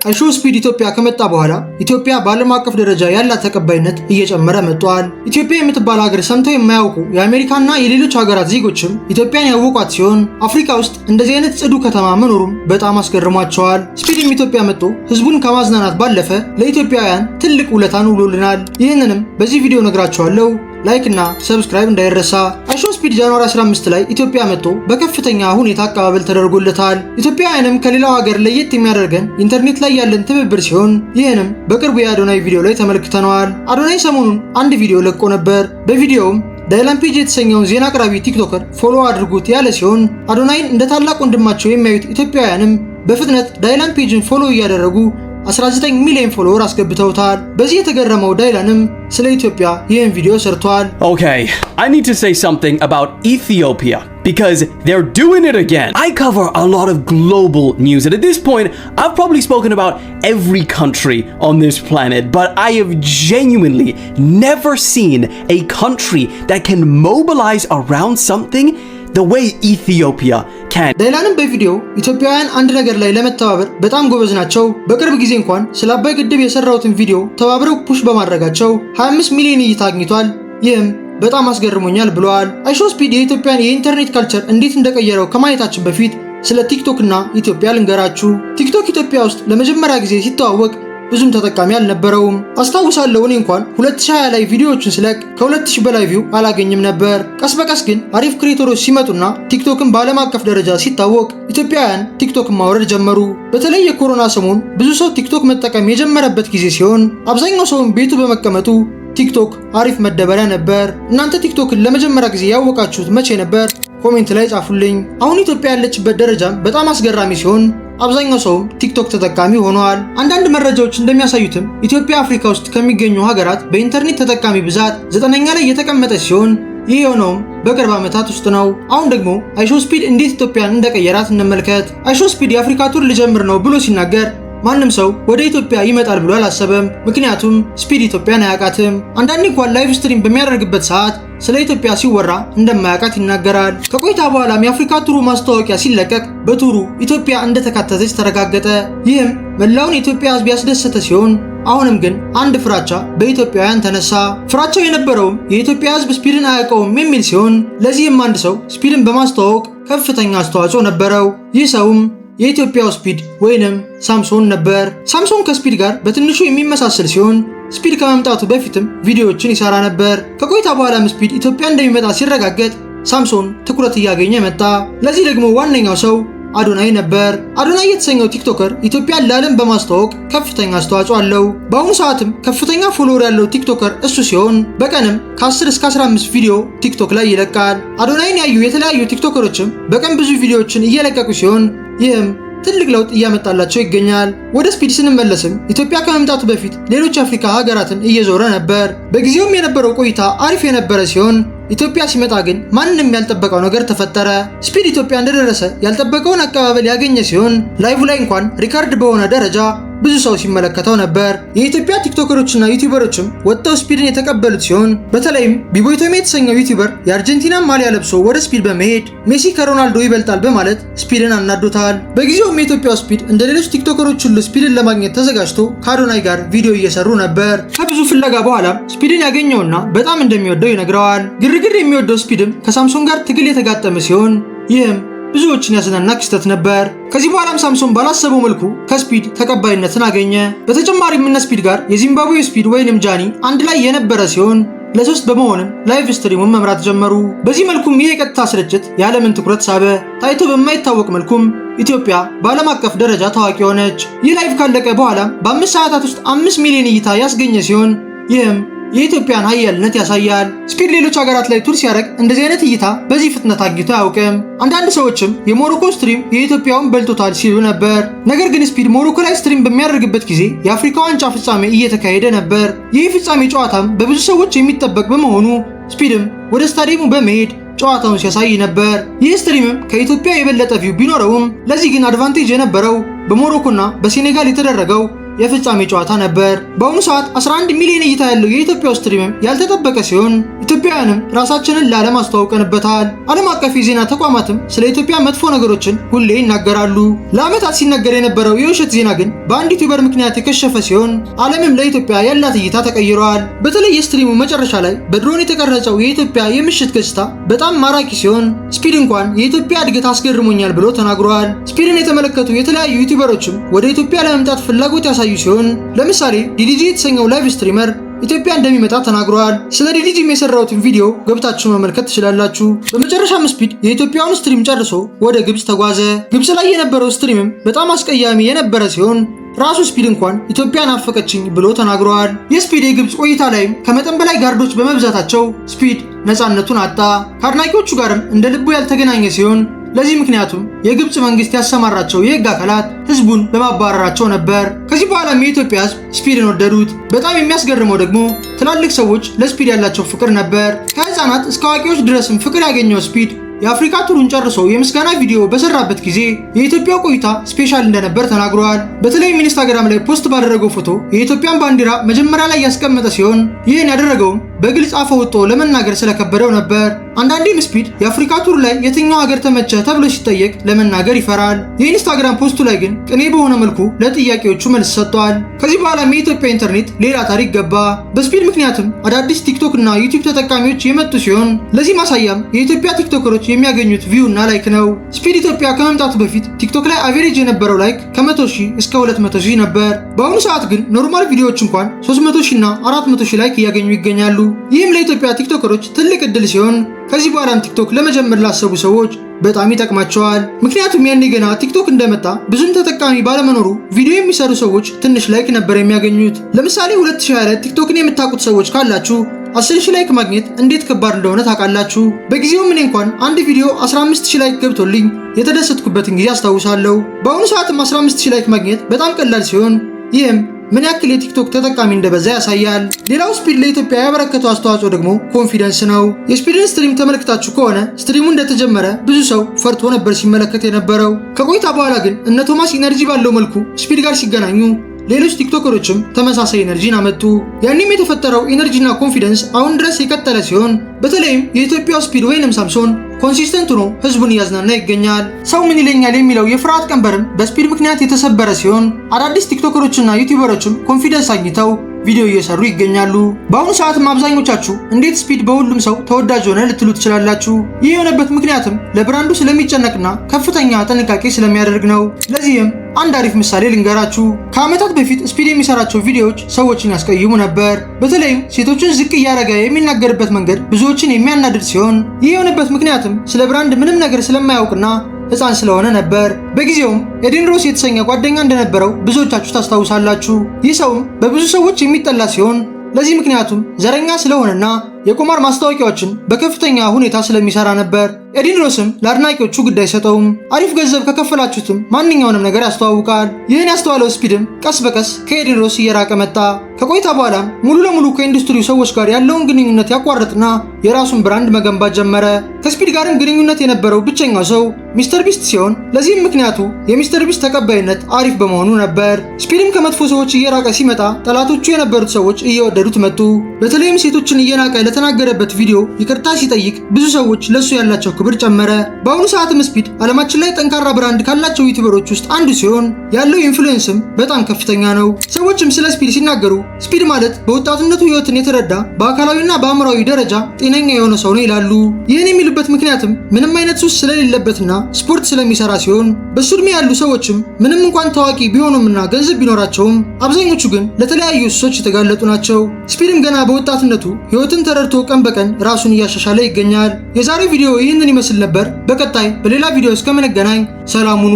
አይሾ ስፒድ ኢትዮጵያ ከመጣ በኋላ ኢትዮጵያ በዓለም አቀፍ ደረጃ ያላት ተቀባይነት እየጨመረ መጥቷል። ኢትዮጵያ የምትባል ሀገር ሰምተው የማያውቁ የአሜሪካና የሌሎች ሀገራት ዜጎችም ኢትዮጵያን ያወቋት ሲሆን አፍሪካ ውስጥ እንደዚህ አይነት ጽዱ ከተማ መኖሩም በጣም አስገርሟቸዋል። ስፒድም ኢትዮጵያ መጥቶ ህዝቡን ከማዝናናት ባለፈ ለኢትዮጵያውያን ትልቅ ውለታን ውሎልናል። ይህንንም በዚህ ቪዲዮ ነግራቸዋለሁ። ላይክ እና ሰብስክራይብ እንዳይረሳ። አይሾ ስፒድ ጃንዋሪ 15 ላይ ኢትዮጵያ መጥቶ በከፍተኛ ሁኔታ አቀባበል ተደርጎለታል። ኢትዮጵያውያንም ከሌላው ሀገር ለየት የሚያደርገን ኢንተርኔት ላይ ያለን ትብብር ሲሆን ይህንም በቅርቡ የአዶናይ ቪዲዮ ላይ ተመልክተነዋል። አዶናይ ሰሞኑን አንድ ቪዲዮ ለቆ ነበር። በቪዲዮውም ዳይላን ፔጅ የተሰኘውን ዜና አቅራቢ ቲክቶከር ፎሎ አድርጉት ያለ ሲሆን አዶናይን እንደ ታላቅ ወንድማቸው የሚያዩት ኢትዮጵያውያንም በፍጥነት ዳይላን ፔጅን ፎሎ እያደረጉ 19 ሚሊዮን ፎሎወር አስገብተውታል። በዚህ የተገረመው ዳይላንም ስለ ኢትዮጵያ ይህን ቪዲዮ ሰርቷል። Okay, I need to say something about Ethiopia because they're doing it again. I cover a lot of global news and at this point I've probably spoken about every country on this planet, but I have genuinely never seen a country that can mobilize around something the way Ethiopia can. ዳይላንም በቪዲዮ ኢትዮጵያውያን አንድ ነገር ላይ ለመተባበር በጣም ጎበዝ ናቸው። በቅርብ ጊዜ እንኳን ስለ አባይ ግድብ የሰራውትን ቪዲዮ ተባብረው ፑሽ በማድረጋቸው 25 ሚሊዮን እይታ አግኝቷል። ይህም በጣም አስገርሞኛል ብለዋል። አይሾ ስፒድ የኢትዮጵያን የኢንተርኔት ካልቸር እንዴት እንደቀየረው ከማየታችን በፊት ስለ ቲክቶክ እና ኢትዮጵያ ልንገራችሁ። ቲክቶክ ኢትዮጵያ ውስጥ ለመጀመሪያ ጊዜ ሲተዋወቅ ብዙም ተጠቃሚ አልነበረውም። አስታውሳለሁ እኔ እንኳን 2020 ላይ ቪዲዮዎችን ስለቅ ከ2000 በላይ ቪው አላገኝም ነበር። ቀስ በቀስ ግን አሪፍ ክሬተሮች ሲመጡና ቲክቶክን በዓለም አቀፍ ደረጃ ሲታወቅ ኢትዮጵያውያን ቲክቶክን ማውረድ ጀመሩ። በተለይ የኮሮና ሰሞን ብዙ ሰው ቲክቶክ መጠቀም የጀመረበት ጊዜ ሲሆን አብዛኛው ሰውም ቤቱ በመቀመጡ ቲክቶክ አሪፍ መደበሪያ ነበር። እናንተ ቲክቶክን ለመጀመሪያ ጊዜ ያወቃችሁት መቼ ነበር? ኮሜንት ላይ ጻፉልኝ። አሁን ኢትዮጵያ ያለችበት ደረጃም በጣም አስገራሚ ሲሆን አብዛኛው ሰውም ቲክቶክ ተጠቃሚ ሆኗል። አንዳንድ መረጃዎች እንደሚያሳዩትም ኢትዮጵያ አፍሪካ ውስጥ ከሚገኙ ሀገራት በኢንተርኔት ተጠቃሚ ብዛት 9ኛ ላይ የተቀመጠች ሲሆን ይህ የሆነውም በቅርብ ዓመታት ውስጥ ነው። አሁን ደግሞ አይሾ ስፒድ እንዴት ኢትዮጵያን እንደቀየራት እንመልከት። አይሾ ስፒድ የአፍሪካ ቱር ልጀምር ነው ብሎ ሲናገር ማንም ሰው ወደ ኢትዮጵያ ይመጣል ብሎ አላሰበም። ምክንያቱም ስፒድ ኢትዮጵያን አያውቃትም። አንዳንዴ እንኳን ላይቭ ስትሪም በሚያደርግበት ሰዓት ስለ ኢትዮጵያ ሲወራ እንደማያውቃት ይናገራል። ከቆይታ በኋላም የአፍሪካ ቱሩ ማስታወቂያ ሲለቀቅ በቱሩ ኢትዮጵያ እንደተካተተች ተረጋገጠ። ይህም መላውን የኢትዮጵያ ሕዝብ ያስደሰተ ሲሆን አሁንም ግን አንድ ፍራቻ በኢትዮጵያውያን ተነሳ። ፍራቻው የነበረውም የኢትዮጵያ ሕዝብ ስፒድን አያውቀውም የሚል ሲሆን ለዚህም አንድ ሰው ስፒድን በማስተዋወቅ ከፍተኛ አስተዋጽኦ ነበረው። ይህ ሰውም የኢትዮጵያው ስፒድ ወይንም ሳምሶን ነበር። ሳምሶን ከስፒድ ጋር በትንሹ የሚመሳሰል ሲሆን ስፒድ ከመምጣቱ በፊትም ቪዲዮዎችን ይሰራ ነበር። ከቆይታ በኋላም ስፒድ ኢትዮጵያ እንደሚመጣ ሲረጋገጥ ሳምሶን ትኩረት እያገኘ መጣ። ለዚህ ደግሞ ዋነኛው ሰው አዶናይ ነበር። አዶናይ የተሰኘው ቲክቶከር ኢትዮጵያን ለዓለም በማስተዋወቅ ከፍተኛ አስተዋጽኦ አለው። በአሁኑ ሰዓትም ከፍተኛ ፎሎወር ያለው ቲክቶከር እሱ ሲሆን በቀንም ከ10 እስከ 15 ቪዲዮ ቲክቶክ ላይ ይለቃል። አዶናይን ያዩ የተለያዩ ቲክቶከሮችም በቀን ብዙ ቪዲዮዎችን እየለቀቁ ሲሆን ይህም ትልቅ ለውጥ እያመጣላቸው ይገኛል። ወደ ስፒድ ስንመለስም ኢትዮጵያ ከመምጣቱ በፊት ሌሎች አፍሪካ ሀገራትን እየዞረ ነበር። በጊዜውም የነበረው ቆይታ አሪፍ የነበረ ሲሆን ኢትዮጵያ ሲመጣ ግን ማንንም ያልጠበቀው ነገር ተፈጠረ። ስፒድ ኢትዮጵያ እንደደረሰ ያልጠበቀውን አቀባበል ያገኘ ሲሆን ላይቭ ላይ እንኳን ሪካርድ በሆነ ደረጃ ብዙ ሰው ሲመለከተው ነበር። የኢትዮጵያ ቲክቶከሮችና ዩቲዩበሮችም ወጥተው ስፒድን የተቀበሉት ሲሆን በተለይም ቢቦይቶሜ የተሰኘው ዩቲዩበር የአርጀንቲና ማሊያ ለብሶ ወደ ስፒድ በመሄድ ሜሲ ከሮናልዶ ይበልጣል በማለት ስፒድን አናዶታል። በጊዜውም የኢትዮጵያ ስፒድ እንደ ሌሎች ቲክቶከሮች ሁሉ ስፒድን ለማግኘት ተዘጋጅቶ ከአዶናይ ጋር ቪዲዮ እየሰሩ ነበር። ከብዙ ፍለጋ በኋላም ስፒድን ያገኘውና በጣም እንደሚወደው ይነግረዋል። ግርግር የሚወደው ስፒድም ከሳምሶን ጋር ትግል የተጋጠመ ሲሆን ይህም ብዙዎችን ያዝናና ክስተት ነበር። ከዚህ በኋላም ሳምሶን ባላሰበው መልኩ ከስፒድ ተቀባይነትን አገኘ። በተጨማሪም እነ ስፒድ ጋር የዚምባብዌ ስፒድ ወይንም ጃኒ አንድ ላይ የነበረ ሲሆን ለሶስት በመሆንም ላይቭ ስትሪሙን መምራት ጀመሩ። በዚህ መልኩም ይህ የቀጥታ ስርጭት የዓለምን ትኩረት ሳበ። ታይቶ በማይታወቅ መልኩም ኢትዮጵያ በዓለም አቀፍ ደረጃ ታዋቂ ሆነች። ይህ ላይቭ ካለቀ በኋላም በ5 ሰዓታት ውስጥ 5 ሚሊዮን እይታ ያስገኘ ሲሆን ይህም የኢትዮጵያን ኃያልነት ያሳያል። ስፒድ ሌሎች ሀገራት ላይ ቱር ሲያደርግ እንደዚህ አይነት እይታ በዚህ ፍጥነት አግኝቶ አያውቅም። አንዳንድ ሰዎችም የሞሮኮ ስትሪም የኢትዮጵያውን በልጦታል ሲሉ ነበር። ነገር ግን ስፒድ ሞሮኮ ላይ ስትሪም በሚያደርግበት ጊዜ የአፍሪካ ዋንጫ ፍጻሜ እየተካሄደ ነበር። ይህ ፍጻሜ ጨዋታም በብዙ ሰዎች የሚጠበቅ በመሆኑ ስፒድም ወደ ስታዲየሙ በመሄድ ጨዋታውን ሲያሳይ ነበር። ይህ ስትሪምም ከኢትዮጵያ የበለጠ ቪው ቢኖረውም ለዚህ ግን አድቫንቴጅ የነበረው በሞሮኮና በሴኔጋል የተደረገው የፍጻሜ ጨዋታ ነበር። በአሁኑ ሰዓት 11 ሚሊዮን እይታ ያለው የኢትዮጵያ ስትሪምም ያልተጠበቀ ሲሆን ኢትዮጵያውያንም ራሳችንን ለዓለም አስተዋውቀንበታል። ዓለም አቀፍ የዜና ተቋማትም ስለ ኢትዮጵያ መጥፎ ነገሮችን ሁሌ ይናገራሉ። ለዓመታት ሲነገር የነበረው የውሸት ዜና ግን በአንድ ዩቲዩበር ምክንያት የከሸፈ ሲሆን ዓለምም ለኢትዮጵያ ያላት እይታ ተቀይሯል። በተለይ የስትሪሙ መጨረሻ ላይ በድሮን የተቀረጸው የኢትዮጵያ የምሽት ገጽታ በጣም ማራኪ ሲሆን ስፒድ እንኳን የኢትዮጵያ እድገት አስገርሞኛል ብሎ ተናግሯል። ስፒድን የተመለከቱ የተለያዩ ዩቲዩበሮችም ወደ ኢትዮጵያ ለመምጣት ፍላጎት ያሳዩ ሲሆን ለምሳሌ ዲዲጂ የተሰኘው ላይቭ ስትሪመር ኢትዮጵያ እንደሚመጣ ተናግሯል። ስለ ዲዲጂም የሰራሁትን ቪዲዮ ገብታችሁ መመልከት ትችላላችሁ። በመጨረሻም ስፒድ የኢትዮጵያውን ስትሪም ጨርሶ ወደ ግብጽ ተጓዘ። ግብጽ ላይ የነበረው ስትሪምም በጣም አስቀያሚ የነበረ ሲሆን ራሱ ስፒድ እንኳን ኢትዮጵያን አፈቀችኝ ብሎ ተናግሯል። የስፒድ የግብጽ ቆይታ ላይም ከመጠን በላይ ጋርዶች በመብዛታቸው ስፒድ ነፃነቱን አጣ። ከአድናቂዎቹ ጋርም እንደ ልቡ ያልተገናኘ ሲሆን ለዚህ ምክንያቱም የግብጽ መንግስት ያሰማራቸው የህግ አካላት ህዝቡን በማባረራቸው ነበር። ከዚህ በኋላም የኢትዮጵያ ህዝብ ስፒድን ወደዱት። በጣም የሚያስገርመው ደግሞ ትላልቅ ሰዎች ለስፒድ ያላቸው ፍቅር ነበር። ከህፃናት እስከ አዋቂዎች ድረስም ፍቅር ያገኘው ስፒድ የአፍሪካ ቱሩን ጨርሶ የምስጋና ቪዲዮ በሰራበት ጊዜ የኢትዮጵያ ቆይታ ስፔሻል እንደነበር ተናግሯል። በተለይም ኢንስታግራም ላይ ፖስት ባደረገው ፎቶ የኢትዮጵያን ባንዲራ መጀመሪያ ላይ ያስቀመጠ ሲሆን ይህን ያደረገውም በግልጽ አፈ ወጥቶ ለመናገር ስለከበደው ነበር። አንዳንዴም ስፒድ የአፍሪካ ቱር ላይ የትኛው ሀገር ተመቸ ተብሎ ሲጠየቅ ለመናገር ይፈራል። የኢንስታግራም ፖስቱ ላይ ግን ቅኔ በሆነ መልኩ ለጥያቄዎቹ መልስ ሰጥቷል። ከዚህ በኋላም የኢትዮጵያ ኢንተርኔት ሌላ ታሪክ ገባ። በስፒድ ምክንያትም አዳዲስ ቲክቶክ እና ዩቲዩብ ተጠቃሚዎች የመጡ ሲሆን ለዚህ ማሳያም የኢትዮጵያ ቲክቶከሮች የሚያገኙት ቪው እና ላይክ ነው። ስፒድ ኢትዮጵያ ከመምጣቱ በፊት ቲክቶክ ላይ አቬሬጅ የነበረው ላይክ ከ100,000 እስከ 200,000 ነበር። በአሁኑ ሰዓት ግን ኖርማል ቪዲዮዎች እንኳን 300,000 እና 400,000 ላይክ እያገኙ ይገኛሉ። ይህም ለኢትዮጵያ ቲክቶከሮች ትልቅ እድል ሲሆን ከዚህ በኋላም ቲክቶክ ለመጀመር ላሰቡ ሰዎች በጣም ይጠቅማቸዋል። ምክንያቱም ያኔ ገና ቲክቶክ እንደመጣ ብዙም ተጠቃሚ ባለመኖሩ ቪዲዮ የሚሰሩ ሰዎች ትንሽ ላይክ ነበር የሚያገኙት። ለምሳሌ 2020 ቲክቶክን የምታውቁት ሰዎች ካላችሁ 10,000 ላይክ ማግኘት እንዴት ከባድ እንደሆነ ታውቃላችሁ። በጊዜው እኔ እንኳን አንድ ቪዲዮ 15,000 ላይክ ገብቶልኝ የተደሰትኩበትን ጊዜ አስታውሳለሁ። በአሁኑ ሰዓትም 15,000 ላይክ ማግኘት በጣም ቀላል ሲሆን ይህም ምን ያክል የቲክቶክ ተጠቃሚ እንደበዛ ያሳያል። ሌላው ስፒድ ለኢትዮጵያ ያበረከተው አስተዋጽኦ ደግሞ ኮንፊደንስ ነው። የስፒድን ስትሪም ተመልክታችሁ ከሆነ ስትሪሙ እንደተጀመረ ብዙ ሰው ፈርቶ ነበር ሲመለከት የነበረው። ከቆይታ በኋላ ግን እነ ቶማስ ኢነርጂ ባለው መልኩ ስፒድ ጋር ሲገናኙ ሌሎች ቲክቶከሮችም ተመሳሳይ ኢነርጂን አመጡ። ያኔም የተፈጠረው ኢነርጂና ኮንፊደንስ አሁን ድረስ የቀጠለ ሲሆን በተለይም የኢትዮጵያው ስፒድ ወይንም ሳምሶን ኮንሲስተንት ሆኖ ህዝቡን እያዝናና ይገኛል። ሰው ምን ይለኛል የሚለው የፍርሃት ቀንበርም በስፒድ ምክንያት የተሰበረ ሲሆን አዳዲስ ቲክቶከሮችና ዩቲዩበሮችም ኮንፊደንስ አግኝተው ቪዲዮ እየሰሩ ይገኛሉ። በአሁኑ ሰዓትም አብዛኞቻችሁ እንዴት ስፒድ በሁሉም ሰው ተወዳጅ ሆነ ልትሉ ትችላላችሁ። ይህ የሆነበት ምክንያትም ለብራንዱ ስለሚጨነቅና ከፍተኛ ጥንቃቄ ስለሚያደርግ ነው። ለዚህም አንድ አሪፍ ምሳሌ ልንገራችሁ። ከዓመታት በፊት ስፒድ የሚሰራቸው ቪዲዮዎች ሰዎችን ያስቀይሙ ነበር። በተለይም ሴቶችን ዝቅ እያደረገ የሚናገርበት መንገድ ብዙዎችን የሚያናድድ ሲሆን ይህ የሆነበት ምክንያትም ስለ ብራንድ ምንም ነገር ስለማያውቅና ሕፃን ስለሆነ ነበር። በጊዜውም ኤዲን ሮስ የተሰኘ ጓደኛ እንደነበረው ብዙዎቻችሁ ታስታውሳላችሁ። ይህ ሰውም በብዙ ሰዎች የሚጠላ ሲሆን ለዚህ ምክንያቱም ዘረኛ ስለሆነና የቁማር ማስታወቂያዎችን በከፍተኛ ሁኔታ ስለሚሰራ ነበር። ኤዲን ሮስም ለአድናቂዎቹ ግድ አይሰጠውም። አሪፍ ገንዘብ ከከፈላችሁትም ማንኛውንም ነገር ያስተዋውቃል። ይህን ያስተዋለው ስፒድም ቀስ በቀስ ከኤዲን ሮስ እየራቀ መጣ። ከቆይታ በኋላም ሙሉ ለሙሉ ከኢንዱስትሪው ሰዎች ጋር ያለውን ግንኙነት ያቋረጥና የራሱን ብራንድ መገንባት ጀመረ። ከስፒድ ጋርም ግንኙነት የነበረው ብቸኛው ሰው ሚስተር ቢስት ሲሆን ለዚህም ምክንያቱ የሚስተር ቢስት ተቀባይነት አሪፍ በመሆኑ ነበር። ስፒድም ከመጥፎ ሰዎች እየራቀ ሲመጣ ጠላቶቹ የነበሩት ሰዎች እየወደዱት መጡ። በተለይም ሴቶችን እየናቀ ለተናገረበት ቪዲዮ ይቅርታ ሲጠይቅ ብዙ ሰዎች ለሱ ያላቸው ክብር ጨመረ። በአሁኑ ሰዓትም ስፒድ ዓለማችን ላይ ጠንካራ ብራንድ ካላቸው ዩቲዩበሮች ውስጥ አንዱ ሲሆን ያለው ኢንፍሉዌንስም በጣም ከፍተኛ ነው። ሰዎችም ስለ ስፒድ ሲናገሩ ስፒድ ማለት በወጣትነቱ ህይወትን የተረዳ በአካላዊና በአእምሯዊ ደረጃ ጤነኛ የሆነ ሰው ነው ይላሉ። ይህን የሚሉበት ምክንያትም ምንም አይነት ሱስ ስለሌለበትና ስፖርት ስለሚሰራ ሲሆን በሱ ዕድሜ ያሉ ሰዎችም ምንም እንኳን ታዋቂ ቢሆኑምና ገንዘብ ቢኖራቸውም አብዛኞቹ ግን ለተለያዩ ሱሶች የተጋለጡ ናቸው። ስፒድም ገና በወጣትነቱ ህይወትን ተረድቶ ቀን በቀን ራሱን እያሻሻለ ይገኛል። የዛሬው ቪዲዮ ይህንን ይመስል ነበር። በቀጣይ በሌላ ቪዲዮ እስከምንገናኝ ሰላም ሁኑ።